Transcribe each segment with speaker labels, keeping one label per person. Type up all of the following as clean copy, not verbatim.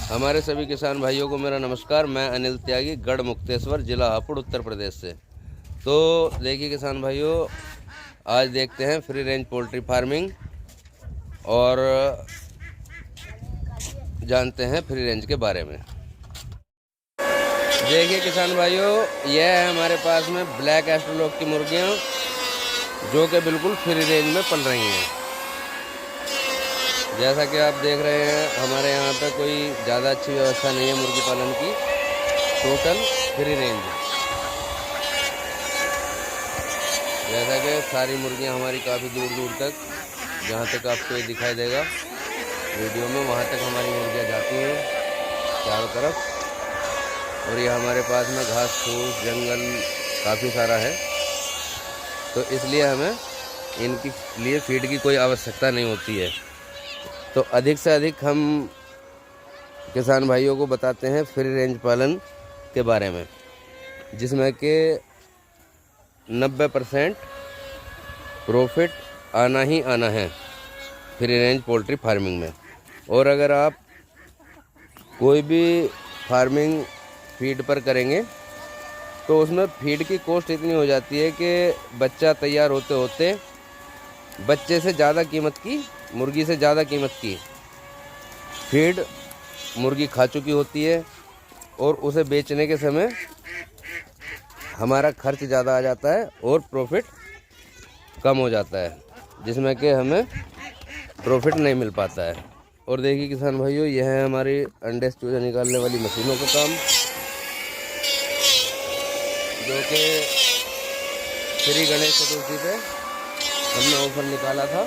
Speaker 1: हमारे सभी किसान भाइयों को मेरा नमस्कार। मैं अनिल त्यागी, गढ़ मुक्तेश्वर, जिला हापुड़, उत्तर प्रदेश से। तो देखिए किसान भाइयों, आज देखते हैं फ्री रेंज पोल्ट्री फार्मिंग और जानते हैं फ्री रेंज के बारे में। देखिए किसान भाइयों, यह है हमारे पास में ब्लैक एस्ट्रोलॉग की मुर्गियाँ जो कि बिल्कुल फ्री रेंज में पल रही हैं। जैसा कि आप देख रहे हैं, हमारे यहाँ पे कोई ज़्यादा अच्छी व्यवस्था नहीं है मुर्गी पालन की, टोटल फ्री रेंज। जैसा कि सारी मुर्गियाँ हमारी काफ़ी दूर दूर तक, जहाँ तक आपको ये दिखाई देगा वीडियो में, वहाँ तक हमारी मुर्गियाँ जाती हैं चारों तरफ। और ये हमारे पास में घास फूस जंगल काफ़ी सारा है, तो इसलिए हमें इनके लिए फीड की कोई आवश्यकता नहीं होती है। तो अधिक से अधिक हम किसान भाइयों को बताते हैं फ्री रेंज पालन के बारे में, जिसमें कि 90% प्रॉफिट आना ही आना है फ्री रेंज पोल्ट्री फार्मिंग में। और अगर आप कोई भी फार्मिंग फीड पर करेंगे तो उसमें फीड की कॉस्ट इतनी हो जाती है कि बच्चा तैयार होते होते बच्चे से ज़्यादा कीमत की, मुर्गी से ज़्यादा कीमत की फीड मुर्गी खा चुकी होती है। और उसे बेचने के समय हमारा खर्च ज़्यादा आ जाता है और प्रॉफिट कम हो जाता है, जिसमें कि हमें प्रॉफिट नहीं मिल पाता है। और देखिए किसान भाइयों, यह है हमारी अंडे से चूजा निकालने वाली मशीनों का काम, जो कि श्री गणेश चतुर्थी पे हमने ऑफर निकाला था।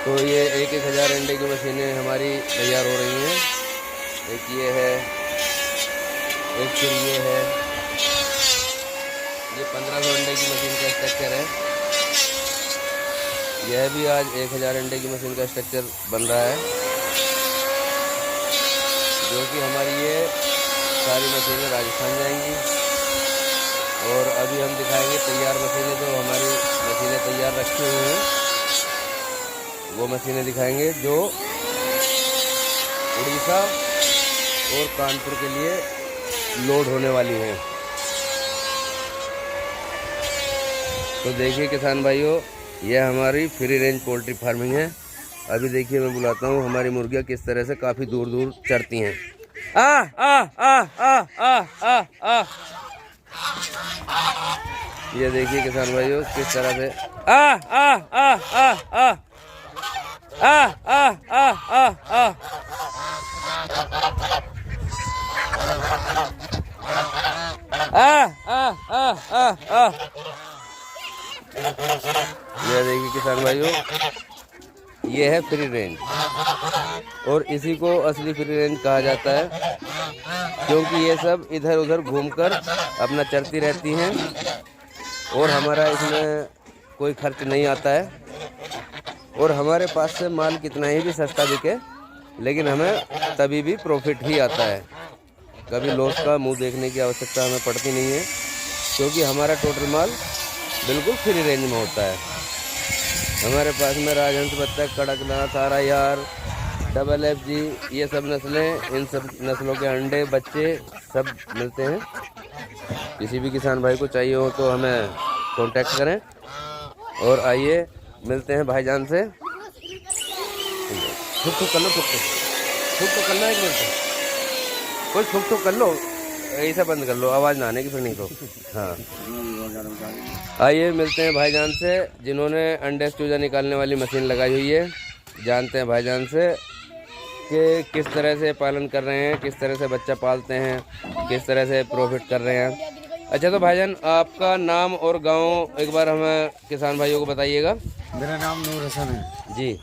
Speaker 1: तो ये 1,000 अंडे की मशीनें हमारी तैयार हो रही हैं। एक ये है, एक फिर ये है, ये 1500 अंडे की मशीन का स्ट्रक्चर है। यह भी आज 1,000 अंडे की मशीन का स्ट्रक्चर बन रहा है, जो कि हमारी ये सारी मशीनें राजस्थान जाएंगी। और अभी हम दिखाएंगे तैयार मशीनें, जो हमारी मशीनें तैयार रखी हुई हैं, वो मशीनें दिखाएंगे जो उड़ीसा और कानपुर के लिए लोड होने वाली हैं। तो देखिए किसान भाइयों, यह हमारी फ्री रेंज पोल्ट्री फार्मिंग है। अभी देखिए मैं बुलाता हूँ हमारी मुर्गियाँ किस तरह से काफ़ी दूर दूर चरती हैं। आ आ आ आ आ आ आ ये देखिए किसान भाइयों किस तरह से आ आ आ आ आ आ आ आ आ आ आ। ये देखिए किसान भाइयों, ये है फ्री रेंज, और इसी को असली फ्री रेंज कहा जाता है, क्योंकि ये सब इधर उधर घूमकर अपना चरती रहती हैं और हमारा इसमें कोई खर्च नहीं आता है। और हमारे पास से माल कितना ही भी सस्ता बिके, लेकिन हमें तभी भी प्रॉफिट ही आता है। कभी लॉस का मुंह देखने की आवश्यकता हमें पड़ती नहीं है, क्योंकि हमारा टोटल माल बिल्कुल फ्री रेंज में होता है। हमारे पास में राजहंस, बत्तख, कड़कनाथ, RIR, FFG, ये सब नस्लें, इन सब नस्लों के अंडे बच्चे सब मिलते हैं। किसी भी किसान भाई को चाहिए हो तो हमें कांटेक्ट करें। और आइए मिलते हैं भाईजान से। ठुक ठुक कर लो, ठुक ठुक कर लो, 1 मिनट कोई ठुक ठुक कर लो, ऐसा बंद कर लो, आवाज़ ना आने की, फिर नहीं तो। हाँ, आइए मिलते हैं भाईजान से, जिन्होंने अंडे से चूजा निकालने वाली मशीन लगाई हुई है। जानते हैं भाईजान से कि किस तरह से पालन कर रहे हैं, किस तरह से बच्चा पालते हैं, किस तरह से प्रॉफिट कर रहे हैं। अच्छा, तो भाईजान आपका नाम और गांव एक बार हमें किसान भाइयों को बताइएगा।
Speaker 2: मेरा नाम नूर हसन है
Speaker 1: जी,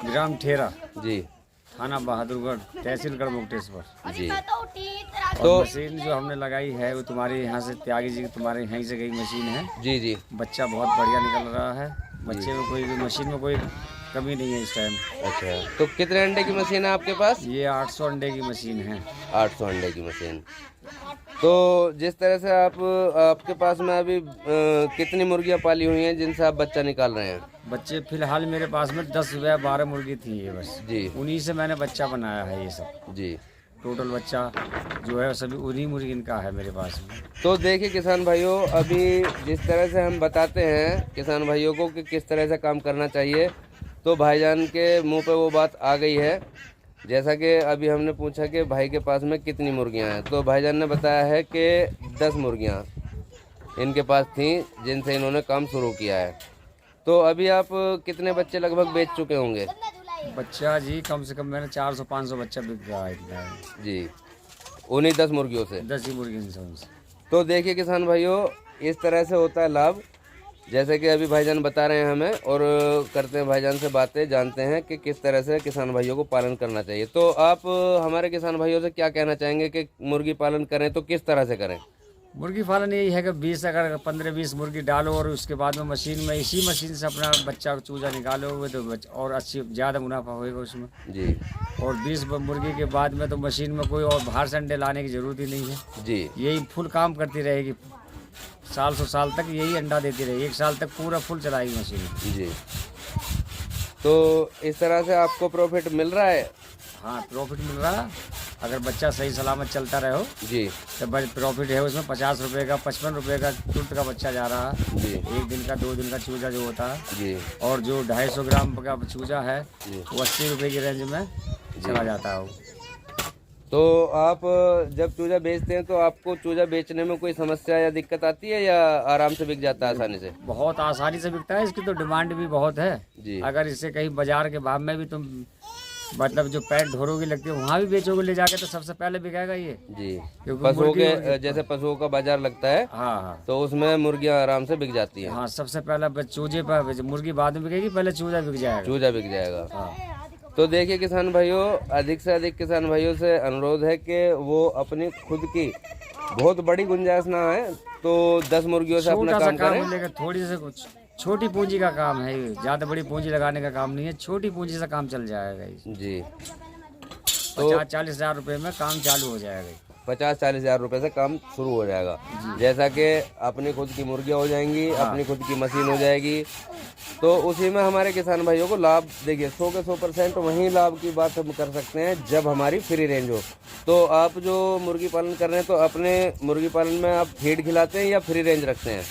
Speaker 2: ग्राम ठेरा
Speaker 1: जी,
Speaker 2: थाना बहादुरगढ़, तहसील गढ़ मुक्तेश्वर
Speaker 1: जी।
Speaker 2: तो मशीन जो हमने लगाई है वो तुम्हारे यहाँ से, त्यागी जी तुम्हारे यहीं से गई मशीन है।
Speaker 1: जी जी।
Speaker 2: बच्चा बहुत बढ़िया निकल रहा है, बच्चे में कोई मशीन में कोई कमी नहीं है इस टाइम।
Speaker 1: अच्छा, तो कितने अंडे की मशीन है आपके पास?
Speaker 2: ये 800 अंडे की मशीन है।
Speaker 1: 800 अंडे की मशीन। तो जिस तरह से आपके पास में अभी कितनी मुर्गियां पाली हुई हैं जिनसे आप बच्चा निकाल रहे हैं?
Speaker 2: बच्चे फिलहाल मेरे पास में 10 या 12 मुर्गी थी ये बस।
Speaker 1: जी
Speaker 2: उन्हीं से मैंने बच्चा बनाया है ये सब।
Speaker 1: जी।
Speaker 2: टोटल बच्चा जो है सभी उन्हीं मुर्गी का है मेरे पास में।
Speaker 1: तो देखिए किसान भाइयों, अभी जिस तरह से हम बताते हैं किसान भाइयों को कि किस तरह से काम करना चाहिए, तो भाईजान के मुंह पे वो बात आ गई है। जैसा कि अभी हमने पूछा कि भाई के पास में कितनी मुर्गियां हैं, तो भाईजान ने बताया है कि 10 मुर्गियां इनके पास थीं जिनसे इन्होंने काम शुरू किया है। तो अभी आप कितने बच्चे लगभग बेच चुके होंगे?
Speaker 2: बच्चा जी कम से कम मैंने 400-500 बच्चा बिक गया है इतना।
Speaker 1: जी, उन्हीं 10 मुर्गियों से?
Speaker 2: 10 ही मुर्गी से उनसे।
Speaker 1: तो देखिए किसान भाइयों, इस तरह से होता है लाभ, जैसे कि अभी भाईजान बता रहे हैं हमें, और करते हैं भाईजान से बातें, जानते हैं कि किस तरह से किसान भाइयों को पालन करना चाहिए। तो आप हमारे किसान भाइयों से क्या कहना चाहेंगे कि मुर्गी पालन करें तो किस तरह से करें?
Speaker 2: मुर्गी पालन यही है कि 20 अगर 15-20 मुर्गी डालो और उसके बाद में मशीन में इसी मशीन से अपना बच्चा चूजा निकालो हुए तो और अच्छी ज़्यादा मुनाफा होएगा उसमें
Speaker 1: जी।
Speaker 2: और 20 मुर्गी के बाद में तो मशीन में कोई और बाहर से अंडे लाने की ज़रूरत ही नहीं है
Speaker 1: जी।
Speaker 2: यही फुल काम करती रहेगी, साल 100 साल तक यही अंडा देती रहेगी, 1 साल तक पूरा फुल चलाएगी मशीन।
Speaker 1: जी। तो इस तरह से आपको प्रॉफिट मिल रहा है?
Speaker 2: हाँ प्रॉफिट मिल रहा है, अगर बच्चा सही सलामत चलता रहे हो
Speaker 1: जी
Speaker 2: तो प्रॉफिट है उसमें। 50 रुपये का 55 रुपये का तुरंत का बच्चा जा रहा है
Speaker 1: जी।
Speaker 2: 1 दिन का 2 दिन का चूजा जो होता है
Speaker 1: जी।
Speaker 2: और जो 250 ग्राम का चूजा है
Speaker 1: जी।
Speaker 2: वो 80 रुपये की रेंज में चला जाता है वो।
Speaker 1: तो आप जब चूजा बेचते हैं तो आपको चूजा बेचने में कोई समस्या या दिक्कत आती है या आराम से बिक जाता है आसानी से?
Speaker 2: बहुत आसानी से बिकता है, इसकी तो डिमांड भी बहुत है
Speaker 1: जी।
Speaker 2: अगर इससे कहीं बाजार के भाव में भी तुम मतलब जो पैट ढोरों की लगती है वहाँ भी बेचोगे ले जाके तो सबसे पहले बिकेगा ये
Speaker 1: जी।
Speaker 2: क्योंकि
Speaker 1: पशुओं के जैसे पशुओं का बाजार लगता है
Speaker 2: हाँ हाँ
Speaker 1: तो उसमें मुर्गियां आराम से बिक जाती हैं।
Speaker 2: हाँ सबसे पहले चूजे पर मुर्गी बाद में बिकेगी, पहले चूजा बिक जाएगा।
Speaker 1: चूजा बिक जाएगा।
Speaker 2: हाँ
Speaker 1: तो देखिए किसान भाइयों, अधिक से अधिक किसान भाइयों से अनुरोध है कि वो अपनी खुद की बहुत बड़ी गुंजाइश ना है तो 10 मुर्गियों से अपना
Speaker 2: छोटा सा
Speaker 1: काम
Speaker 2: काम
Speaker 1: करें।
Speaker 2: लेकर थोड़ी से कुछ छोटी पूंजी का काम है ये, ज्यादा बड़ी पूंजी लगाने का काम नहीं है, छोटी पूंजी से काम चल जाएगा ये।
Speaker 1: जी।
Speaker 2: 50-40 हज़ार रुपये में काम चालू हो जाएगा।
Speaker 1: 50-40 हज़ार रुपए से काम शुरू हो जाएगा। जैसा कि अपनी खुद की मुर्गियाँ हो जाएंगी, अपनी खुद की मशीन हो जाएगी, तो उसी में हमारे किसान भाइयों को लाभ, देखिए 100 के 100% वहीं लाभ की बात हम कर सकते हैं जब हमारी फ्री रेंज हो। तो आप जो मुर्गी पालन कर रहे हैं तो अपने मुर्गी पालन में आप फीड खिलाते हैं या फ्री रेंज रखते हैं?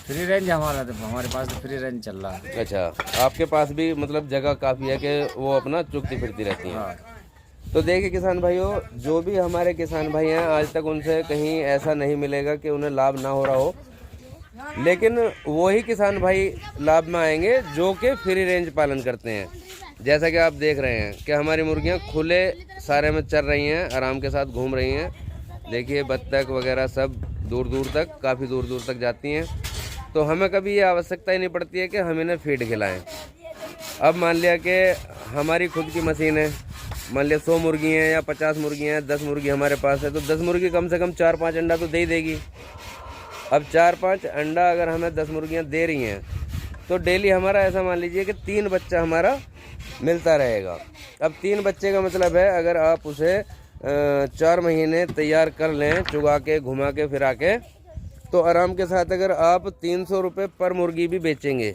Speaker 2: फ्री रेंज हमारे पास तो फ्री रेंज चल रहा है।
Speaker 1: अच्छा, आपके पास भी मतलब जगह काफ़ी है कि वो अपना चुगती फिरती रहती हैं।
Speaker 2: हाँ।
Speaker 1: तो देखिए किसान भाइयों, जो भी हमारे किसान भाई हैं आज तक उनसे कहीं ऐसा नहीं मिलेगा कि उन्हें लाभ ना हो रहा हो, लेकिन वही किसान भाई लाभ में आएंगे जो कि फ्री रेंज पालन करते हैं। जैसा कि आप देख रहे हैं कि हमारी मुर्गियां खुले सारे में चर रही हैं, आराम के साथ घूम रही हैं। देखिए बत्तख वगैरह सब दूर दूर तक, काफ़ी दूर दूर तक जाती हैं, तो हमें कभी ये आवश्यकता ही नहीं पड़ती है कि हम इन्हें फीड खिलाएं। अब मान लिया कि हमारी खुद की मशीन है, मान लिया 100 मुर्गी हैं या 50 मुर्गी हैं, 10 मुर्गी हमारे पास है, तो 10 मुर्गी कम से कम 4-5 अंडा तो दे ही देगी। अब 4-5 अंडा अगर हमें 10 मुर्गियां दे रही हैं तो डेली हमारा ऐसा मान लीजिए कि 3 बच्चा हमारा मिलता रहेगा। अब 3 बच्चे का मतलब है अगर आप उसे 4 महीने तैयार कर लें, चुगा के घुमा के फिरा के, तो आराम के साथ अगर आप 300 रुपये पर मुर्गी भी बेचेंगे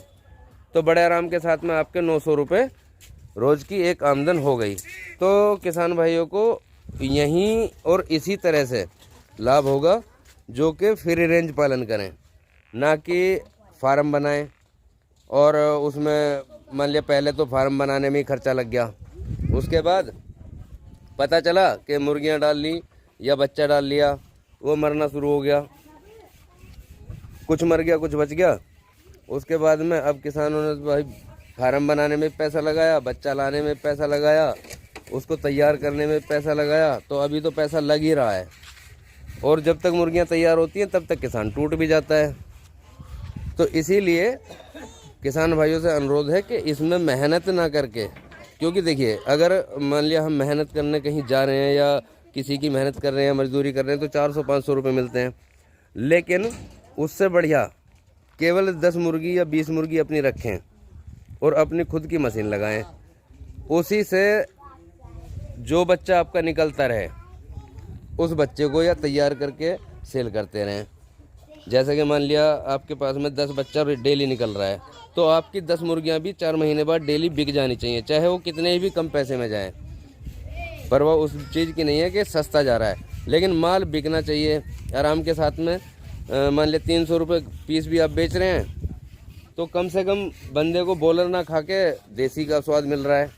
Speaker 1: तो बड़े आराम के साथ में आपके 900 रुपये रोज़ की एक आमदन हो गई। तो किसान भाइयों को यहीं और इसी तरह से लाभ होगा जो कि फ्री रेंज पालन करें, ना कि फार्म बनाएं और उसमें मान लिया पहले तो फार्म बनाने में ही खर्चा लग गया, उसके बाद पता चला कि मुर्गियां डाल ली या बच्चा डाल लिया, वो मरना शुरू हो गया, कुछ मर गया कुछ बच गया। उसके बाद में अब किसानों ने भाई फार्म बनाने में पैसा लगाया, बच्चा लाने में पैसा लगाया, उसको तैयार करने में पैसा लगाया, तो अभी तो पैसा लग ही रहा है और जब तक मुर्गियां तैयार होती हैं तब तक किसान टूट भी जाता है। तो इसीलिए किसान भाइयों से अनुरोध है कि इसमें मेहनत ना करके, क्योंकि देखिए अगर मान लिया हम मेहनत करने कहीं जा रहे हैं या किसी की मेहनत कर रहे हैं, मजदूरी कर रहे हैं, तो 400-500 रुपये मिलते हैं, लेकिन उससे बढ़िया केवल 10 मुर्गी या 20 मुर्गी अपनी रखें और अपनी खुद की मशीन लगाएं, उसी से जो बच्चा आपका निकलता रहे उस बच्चे को या तैयार करके सेल करते रहें। जैसे कि मान लिया आपके पास में 10 बच्चा डेली निकल रहा है, तो आपकी 10 मुर्गियां भी 4 महीने बाद डेली बिक जानी चाहिए, चाहे वो कितने भी कम पैसे में जाएं। पर वह उस चीज़ की नहीं है कि सस्ता जा रहा है, लेकिन माल बिकना चाहिए आराम के साथ में। मान लिया 300 रुपये पीस भी आप बेच रहे हैं, तो कम से कम बंदे को बॉयलर ना खा के देसी का स्वाद मिल रहा है।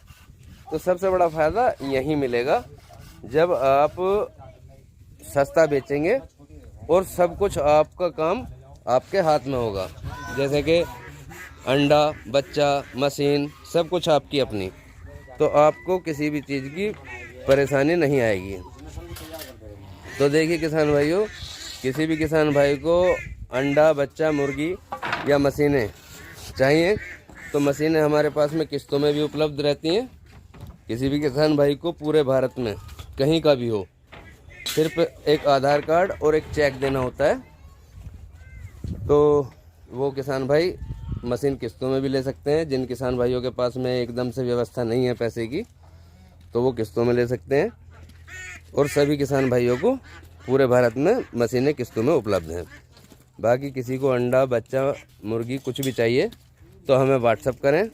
Speaker 1: तो सबसे बड़ा फ़ायदा यही मिलेगा जब आप सस्ता बेचेंगे और सब कुछ आपका काम आपके हाथ में होगा। जैसे कि अंडा, बच्चा, मशीन, सब कुछ आपकी अपनी, तो आपको किसी भी चीज़ की परेशानी नहीं आएगी। तो देखिए किसान भाइयों, किसी भी किसान भाई को अंडा, बच्चा, मुर्गी या मशीनें चाहिए तो मशीनें हमारे पास में किस्तों में भी उपलब्ध रहती हैं। किसी भी किसान भाई को पूरे भारत में कहीं का भी हो, सिर्फ एक आधार कार्ड और एक चेक देना होता है, तो वो किसान भाई मशीन किस्तों में भी ले सकते हैं। जिन किसान भाइयों के पास में एकदम से व्यवस्था नहीं है पैसे की, तो वो किस्तों में ले सकते हैं। और सभी किसान भाइयों को पूरे भारत में मशीनें किस्तों में उपलब्ध हैं। बाकी किसी को अंडा, बच्चा, मुर्गी कुछ भी चाहिए तो हमें व्हाट्सअप करें।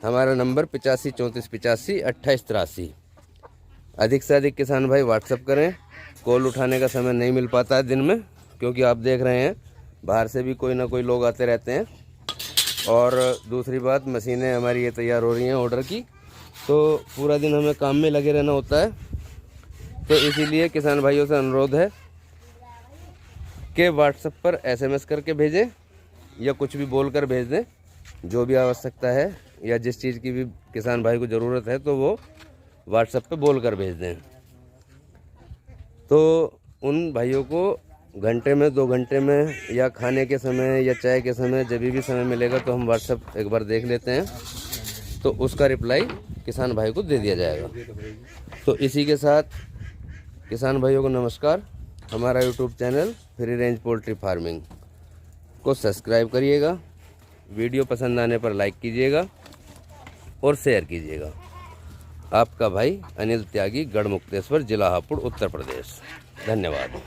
Speaker 1: हमारा नंबर 85 34 85 28 83। अधिक से अधिक किसान भाई व्हाट्सअप करें। कॉल उठाने का समय नहीं मिल पाता है दिन में, क्योंकि आप देख रहे हैं बाहर से भी कोई ना कोई लोग आते रहते हैं। और दूसरी बात, मशीनें हमारी ये तैयार हो रही हैं ऑर्डर की, तो पूरा दिन हमें काम में लगे रहना होता है। तो इसीलिए किसान भाइयों से अनुरोध है कि व्हाट्सएप पर SMS करके भेजें या कुछ भी बोलकर भेज दें, जो भी आवश्यकता है या जिस चीज़ की भी किसान भाई को ज़रूरत है तो वो व्हाट्सएप पे बोलकर भेज दें। तो उन भाइयों को घंटे में, 2 घंटे में, या खाने के समय या चाय के समय, जब भी समय मिलेगा तो हम व्हाट्सएप एक बार देख लेते हैं, तो उसका रिप्लाई किसान भाई को दे दिया जाएगा। तो इसी के साथ किसान भाइयों को नमस्कार। हमारा YouTube channel free range poultry farming को सब्सक्राइब करिएगा, वीडियो पसंद आने पर लाइक कीजिएगा और शेयर कीजिएगा। आपका भाई अनिल त्यागी, गढ़मुक्तेश्वर, जिला हापुड़, उत्तर प्रदेश। धन्यवाद।